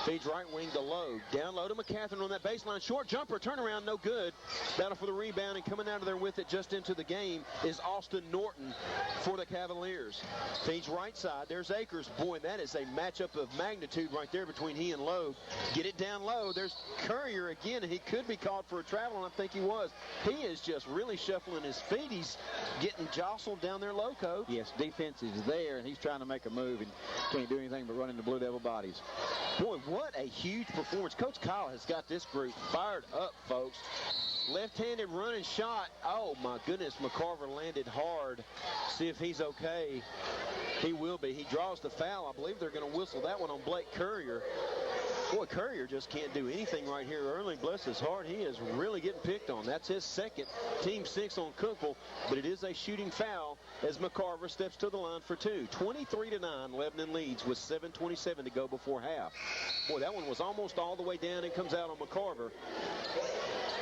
Feeds right wing to Lowe. Down low to McCatherine on that baseline. Short jumper, turnaround, no good. Battle for the rebound, and coming out of there with it just into the game is Austin Norton for the Cavaliers. Feeds right side. There's Akers. Boy, that is a matchup of magnitude right there between he and Lowe. Get it down low. There's Courier again, and he could be called for a travel, and I think he was. He is just really shuffling his feet. He's getting jostled down there low, Coach. Yes, defense is there, and he's trying to make a move and can't do anything but run into Blue Devil bodies. Boy, what a huge performance. Coach Kyle has got this group fired up, folks. Left-handed running shot. Oh, my goodness. McCarver landed hard. See if he's okay. He will be. He draws the foul. I believe they're going to whistle that one on Blake Courier. Boy, Courier just can't do anything right here early. Bless his heart. He is really getting picked on. That's his second, team 6 on Cookeville, but it is a shooting foul as McCarver steps to the line for 2. 23-9, Lebanon leads with 7:27 to go before half. Boy, that one was almost all the way down and comes out on McCarver,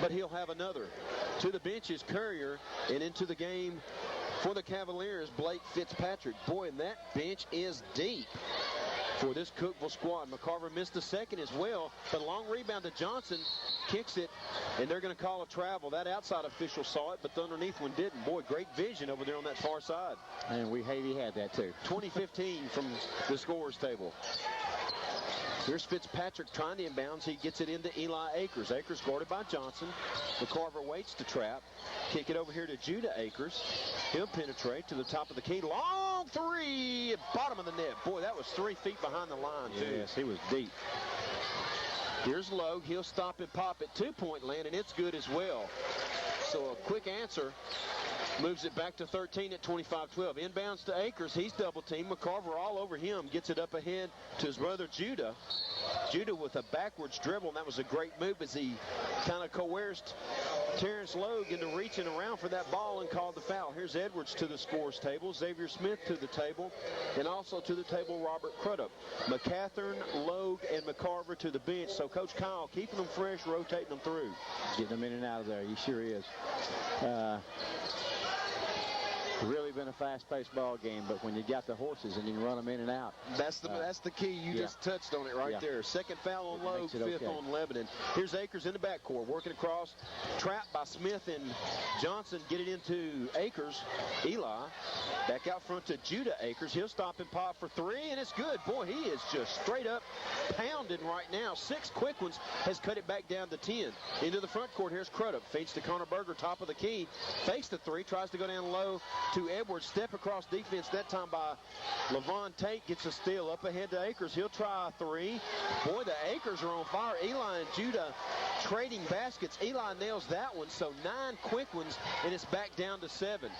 but he'll have another. To the bench is Courier, and into the game for the Cavaliers, Blake Fitzpatrick. Boy, and that bench is deep for this Cookeville squad. McCarver missed the second as well, but a long rebound to Johnson, kicks it, and they're going to call a travel. That outside official saw it, but the underneath one didn't. Boy, great vision over there on that far side. And we hate he had that too. 20-15 from the scorer's table. Here's Fitzpatrick trying to inbounds. He gets it into Eli Akers. Akers guarded by Johnson. McCarver waits to trap. Kick it over here to Judah Akers. He'll penetrate to the top of the key. Long three, bottom of the net. Boy, that was 3 feet behind the line, too. Yes, he was deep. Here's Logue. He'll stop and pop at 2-point land, and it's good as well. So a quick answer. Moves it back to 13 at 25-12. Inbounds to Akers. He's double-teamed. McCarver all over him. Gets it up ahead to his brother Judah. Judah with a backwards dribble, and that was a great move as he kind of coerced Terrence Logue into reaching around for that ball and called the foul. Here's Edwards to the scores table. Xavier Smith to the table, and also to the table Robert Crudup. McCatherine, Logue, and McCarver to the bench. So Coach Kyle keeping them fresh, rotating them through. Getting them in and out of there. He sure is. Really been a fast-paced ball game, but when you got the horses and you can run them in and out. That's the key. You just touched on it right there. Second foul on Logue, 5th on Lebanon. Here's Akers in the backcourt, working across. Trapped by Smith and Johnson. Get it into Akers. Eli. Back out front to Judah Akers. He'll stop and pop for 3, and it's good. Boy, he is just straight up pounding right now. 6 quick ones. Has cut it back down to 10. Into the front court. Here's Crudup. Feeds to Connor Berger, top of the key. Fakes the 3. Tries to go down low to Edwards. Step across defense that time by Levon Tate. Gets a steal up ahead to Akers. He'll try a 3. Boy, the Akers are on fire. Eli and Judah trading baskets. Eli nails that one. So 9 quick ones, and it's back down to 7.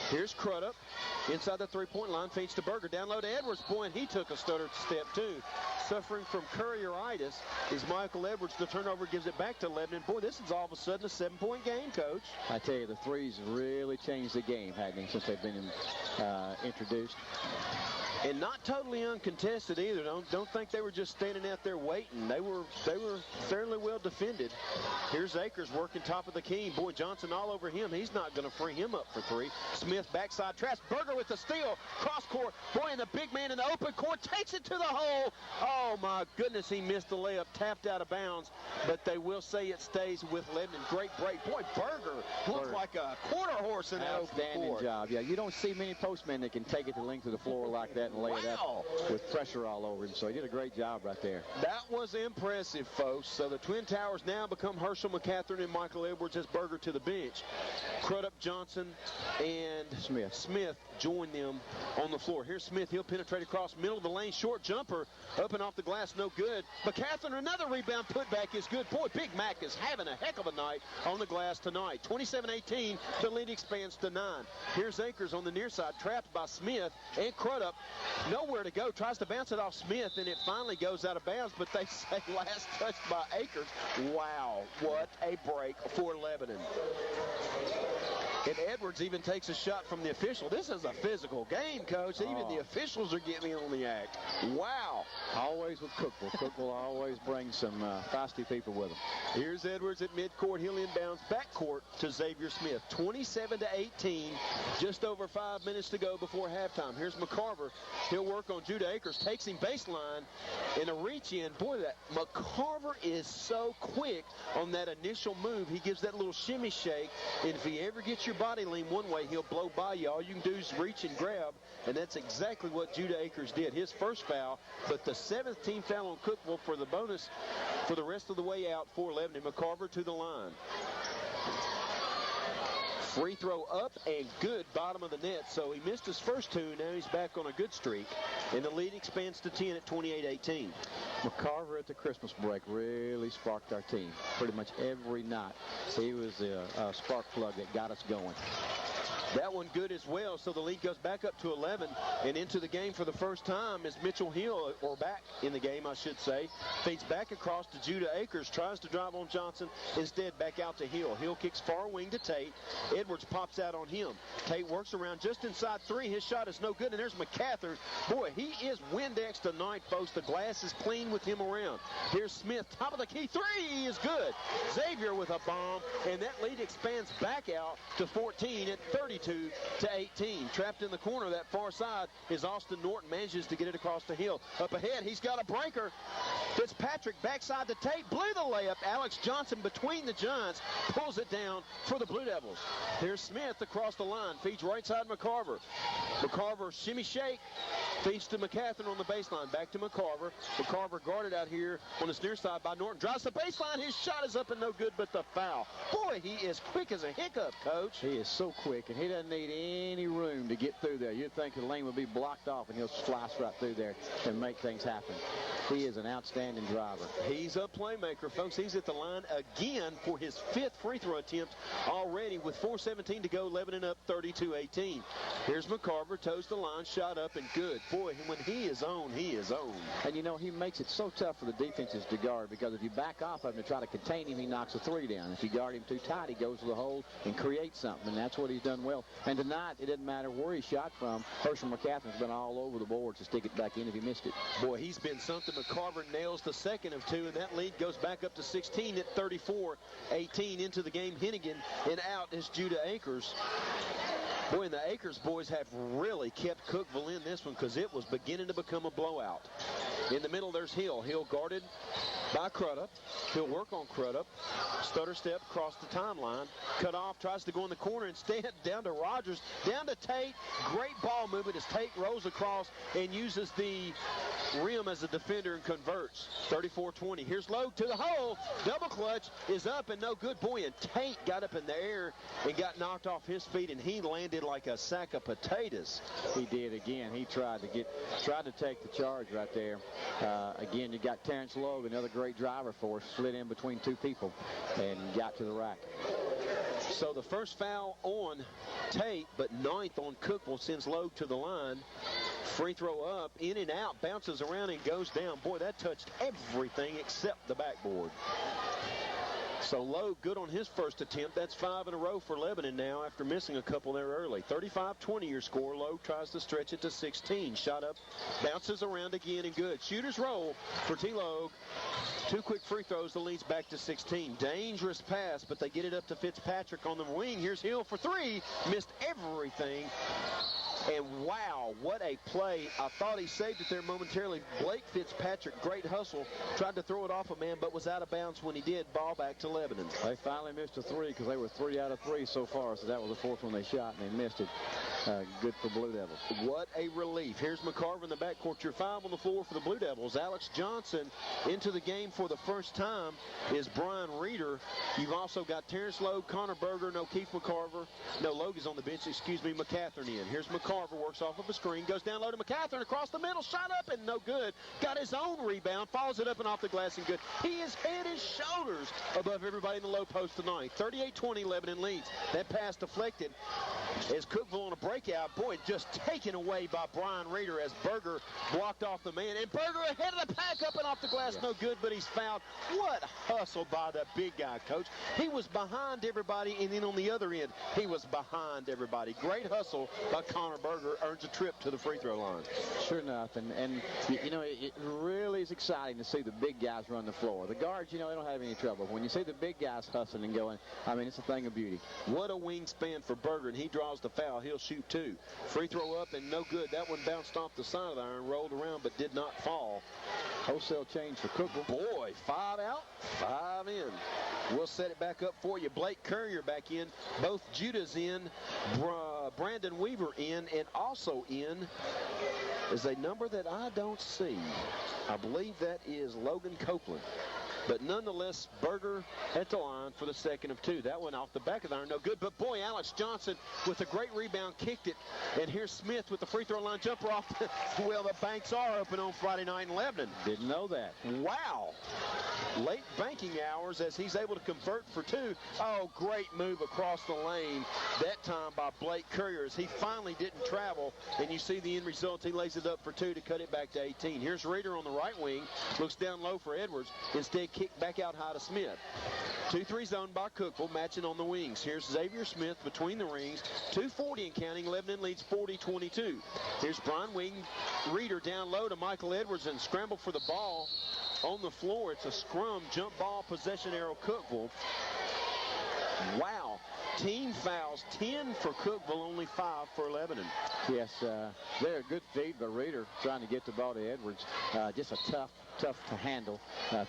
Here's Crudup inside the 3-point line. Feeds to Berger. Down low to Edwards. Boy, and he took a stutter step too. Suffering from courieritis is Michael Edwards. The turnover gives it back to Lebanon. Boy, this is all of a sudden a 7-point game, Coach. I tell you, the threes really changed the game, hadn't they, since they've been introduced. And not totally uncontested either. Don't think they were just standing out there waiting. They were fairly well defended. Here's Akers working top of the key. Boy, Johnson all over him. He's not going to free him up for 3. Smith backside traps. Berger with the steal. Cross court. Boy, and the big man in the open court takes it to the hole. Oh, my goodness, he missed the layup. Tapped out of bounds. But they will say it stays with Lebanon. Great break. Boy, Berger looks like a quarter horse in that open court. Outstanding job. Yeah, you don't see many postmen that can take it the length of the floor like that and lay it up with pressure all over him. So he did a great job right there. That was impressive, folks. So the Twin Towers now become Herschel McCatherine and Michael Edwards as Berger to the bench. Crudup, Johnson, and Smith join them on the floor. Here's Smith. He'll penetrate across middle of the lane. Short jumper. Up and off the glass. No good. McCatherine, another rebound. Putback is good. Boy, Big Mac is having a heck of a night on the glass tonight. 27-18. The lead expands to 9. Here's Akers on the near side. Trapped by Smith and Crudup. Nowhere to go. Tries to bounce it off Smith, and it finally goes out of bounds, but they say last touch by Akers. Wow, what a break for Lebanon. And Edwards even takes a shot from the official. This is a physical game, Coach. Even the officials are getting in on the act. Wow. Always with Cookeville. Cookeville always brings some feisty people with them. Here's Edwards at midcourt. He'll inbounds backcourt to Xavier Smith. 27-18. Just over 5 minutes to go before halftime. Here's McCarver. He'll work on Judah Akers. Takes him baseline in a reach in. Boy, that McCarver is so quick on that initial move. He gives that little shimmy shake. And if he ever gets your body lean one way, he'll blow by you. All you can do is reach and grab. And that's exactly what Judah Akers did. His first foul, but the 7th team foul on Cookeville for the bonus for the rest of the way out for Lebanon. McCarver to the line. Free throw up and good, bottom of the net. So he missed his first two. Now he's back on a good streak. And the lead expands to 10 at 28-18. McCarver at the Christmas break really sparked our team pretty much every night. He was the spark plug that got us going. That one good as well, so the lead goes back up to 11, and into the game for the first time is Mitchell Hill, or back in the game, I should say. Feeds back across to Judah Akers, tries to drive on Johnson, instead back out to Hill. Hill kicks far wing to Tate. Edwards pops out on him. Tate works around just inside three. His shot is no good, and there's McCathern. Boy, he is Windex tonight, folks. The glass is clean with him around. Here's Smith, top of the key. Three is good. Xavier with a bomb, and that lead expands back out to 14 at 32-18. Trapped in the corner, that far side, is Austin Norton. Manages to get it across the hill. Up ahead, he's got a breaker. Fitzpatrick backside to Tate. Blew the layup. Alex Johnson between the Giants pulls it down for the Blue Devils. Here's Smith across the line. Feeds right side McCarver. McCarver shimmy shake. Feeds to McCathern on the baseline. Back to McCarver. McCarver guarded out here on his near side by Norton. Drives the baseline. His shot is up and no good, but the foul. Boy, he is quick as a hiccup, Coach. He is so quick, and he doesn't need any room to get through there. You'd think the lane would be blocked off, and he'll slice right through there and make things happen. He is an outstanding driver. He's a playmaker, folks. He's at the line again for his 5th free throw attempt already with 4:17 to go. Lebanon up 32-18. Here's McCarver, toes the line, shot up and good. Boy, when he is on, he is on. And, you know, he makes it so tough for the defenses to guard, because if you back off of him to try to contain him, he knocks a three down. If you guard him too tight, he goes to the hole and creates something, and that's what he's done well. And tonight, it didn't matter where he shot from. Herschel McCathern's been all over the board to stick it back in if he missed it. Boy, he's been something. McCarver nails the second of two, and that lead goes back up to 16 at 34-18. Into the game, Hennigan, and out is Judah Akers. Boy, and the Akers boys have really kept Cookeville in this one, because it was beginning to become a blowout. In the middle, there's Hill. Hill guarded by Crudup. He'll work on Crudup. Stutter step across the timeline. Cut off, tries to go in the corner instead. Down to Rogers, down to Tate. Great ball movement as Tate rolls across and uses the rim as a defender and converts. 34-20. Here's Logue to the hole. Double clutch is up and no good. Boy, and Tate got up in the air and got knocked off his feet, and he landed like a sack of potatoes. He did again. He tried to take the charge right there. Again, you got Terrence Logue, another great driver for us, slid in between two people and got to the rack. So the first foul on Tate, but 9th on Cookeville, sends Logue to the line. Free throw up, in and out, bounces around and goes down. Boy, that touched everything except the backboard. So Logue good on his first attempt. That's 5 in a row for Lebanon now after missing a couple there early. 35-20 your score. Logue tries to stretch it to 16. Shot up, bounces around again and good. Shooter's roll for T. Logue. 2 quick free throws, the lead's back to 16. Dangerous pass, but they get it up to Fitzpatrick on the wing. Here's Hill for 3. Missed everything. And wow, what a play. I thought he saved it there momentarily. Blake Fitzpatrick, great hustle. Tried to throw it off a man, but was out of bounds when he did. Ball back to Lebanon. They finally missed a 3, because they were 3 out of 3 so far. So that was the 4th one they shot, and they missed it. Good for Blue Devils. What a relief. Here's McCarver in the backcourt. Your 5 on the floor for the Blue Devils. Alex Johnson into the game for the first time is Brian Reeder. You've also got Terrence Logue, Connor Berger, no Keith McCarver. No, Logue is on the bench. Excuse me, McCathern in. Here's McCarver, works off of a screen, goes down low to McCathern across the middle, shot up and no good. Got his own rebound, follows it up and off the glass and good. He is head and shoulders above everybody in the low post tonight. 38-20, Lebanon leads. That pass deflected As Cookeville on a breakout, boy, just taken away by Brian Reeder as Berger blocked off the man. And Berger ahead of the pack, up and off the glass, no good, but he's fouled. What hustle by the big guy, Coach. He was behind everybody, and then on the other end, he was behind everybody. Great hustle by Connor Berger, earns a trip to the free throw line. Sure enough, and you know, it really is exciting to see the big guys run the floor. The guards, you know, they don't have any trouble. When you see the big guys hustling and going, I mean, it's a thing of beauty. What a wingspan for Berger, and he draws the foul. He'll shoot two. Free throw up and no good. That one bounced off the side of the iron, rolled around, but did not fall. Wholesale change for Cookeville. Boy, 5 out, 5 in. We'll set it back up for you. Blake Courier back in. Both Judah's in. Brandon Weaver in, and also in is a number that I don't see. I believe that is Logan Copeland. But nonetheless, Berger at the line for the second of two. That one off the back of the iron, no good. But boy, Alex Johnson with a great rebound kicked it. And here's Smith with the free throw line jumper off. Well, the banks are open on Friday night in Lebanon. Didn't know that. Wow. Late banking hours as he's able to convert for two. Oh, great move across the lane. That time by Blake Courier as he finally didn't travel. And you see the end result. He lays it up for two to cut it back to 18. Here's Reeder on the right wing. Looks down low for Edwards. Instead, kick back out high to Smith. 2-3 zone by Cookeville, matching on the wings. Here's Xavier Smith between the rings. 2:40 and counting. Lebanon leads 40-22. Here's Brian Reeder down low to Michael Edwards and scramble for the ball on the floor. It's a scrum, jump ball, possession arrow, Cookeville. Wow. Team fouls, 10 for Cookeville, only 5 for Lebanon. Yes, they're a good feed by Reeder trying to get the ball to Edwards. Just a tough to handle.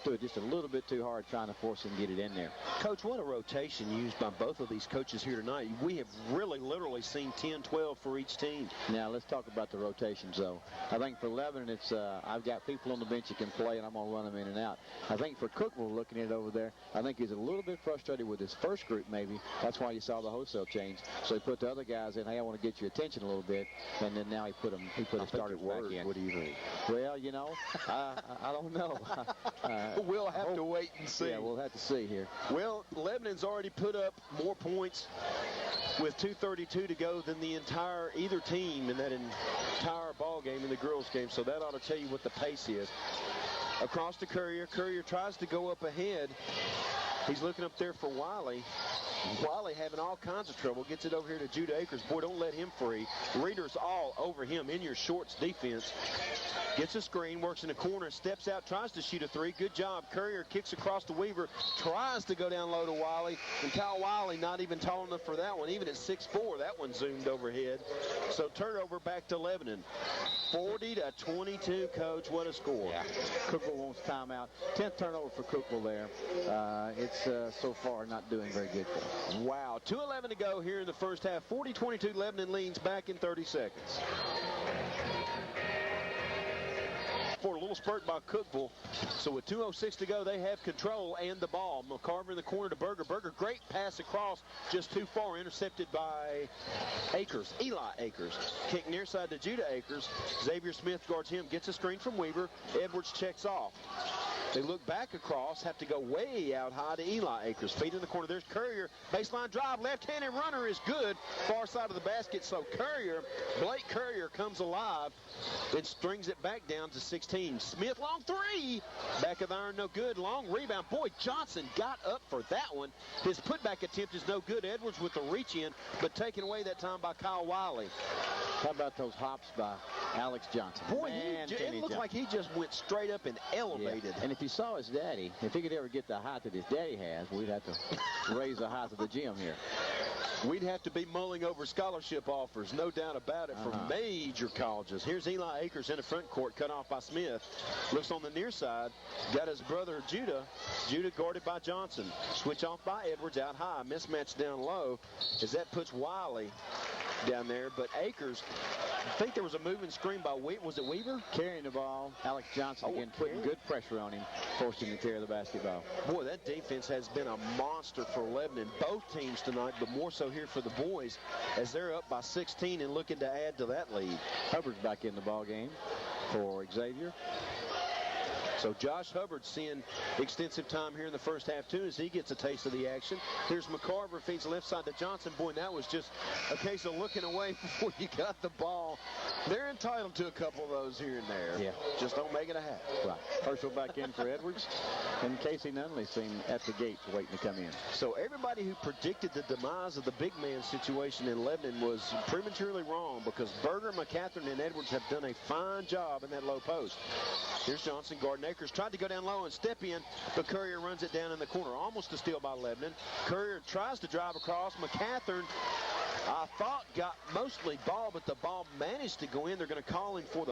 Threw it just a little bit too hard trying to force him to get it in there. Coach, what a rotation used by both of these coaches here tonight. We have really literally seen 10-12 for each team. Now let's talk about the rotations though. I think for Lebanon it's I've got people on the bench that can play and I'm going to run them in and out. I think for Cookeville, looking at it over there, I think he's a little bit frustrated with his first group maybe. That's why you saw the wholesale change. So he put the other guys in, hey, I want to get your attention a little bit, and then now he put a starter back in. What do you think? Well, you know, I don't know. We'll have to wait and see. Yeah, we'll have to see here. Well, Lebanon's already put up more points with 2:32 to go than the either team in that entire ball game in the girls game. So that ought to tell you what the pace is. Across to Courier. Courier tries to go up ahead. He's looking up there for Wiley. Wiley having all kinds of trouble. Gets it over here to Judah Akers. Boy, don't let him free. Reeder's all over him in your shorts defense. Gets a screen, works in the corner, steps out, tries to shoot a three. Good job. Courier kicks across to Weaver, tries to go down low to Wiley. And Kyle Wiley not even tall enough for that one. Even at 6'4", that one zoomed overhead. So turnover back to Lebanon. 40-22, Coach. What a score. Yeah. Cookeville wants timeout. 10th turnover for Cookeville there. It's so far not doing very good for them. Wow. 2:11 to go here in the first half. 40-22, Lebanon leads back in 30 seconds. For a little spurt by Cookeville. So with 2:06 to go, they have control and the ball. McCarver in the corner to Berger. Berger, great pass across, just too far, intercepted by Akers, Eli Akers. Kick near side to Judah Akers. Xavier Smith guards him, gets a screen from Weaver. Edwards checks off. They look back across, have to go way out high to Eli Akers. Feet in the corner. There's Courier. Baseline drive. Left-handed runner is good. Far side of the basket. So Blake Courier comes alive and strings it back down to 16. Smith, long three. Back of the iron, no good. Long rebound. Boy, Johnson got up for that one. His putback attempt is no good. Edwards with the reach in, but taken away that time by Kyle Wiley. How about those hops by Alex Johnson? Boy, it looked like he just went straight up and elevated. Yeah. And if you saw his daddy, if he could ever get the height that his daddy has, we'd have to raise the height of the gym here. We'd have to be mulling over scholarship offers, no doubt about it, for major colleges. Here's Eli Akers in the front court, cut off by Smith. Looks on the near side, got his brother Judah. Judah guarded by Johnson. Switch off by Edwards out high. Mismatch down low as that puts Wiley down there. But Akers, I think there was a moving screen by was it Weaver? Carrying the ball. Alex Johnson again putting good pressure on him, forced him to carry the basketball. Boy, that defense has been a monster for Lebanon. Both teams tonight, but more so here for the boys as they're up by 16 and looking to add to that lead. Hubbard's back in the ball game for Xavier. So Josh Hubbard seeing extensive time here in the first half, too, as he gets a taste of the action. Here's McCarver, feeds left side to Johnson. Boy, that was just a case of looking away before you got the ball. They're entitled to a couple of those here and there. Yeah. Just don't make it a half. Right. Herschel back in for Edwards. And Casey Nunley seemed at the gates waiting to come in. So everybody who predicted the demise of the big man situation in Lebanon was prematurely wrong, because Berger, McCathron, and Edwards have done a fine job in that low post. Here's Johnson. Gordon Akers tried to go down low and step in, but Courier runs it down in the corner. Almost a steal by Lebanon. Courier tries to drive across. McCathron, I thought, got mostly ball, but the ball managed to go in. They're going to call him for the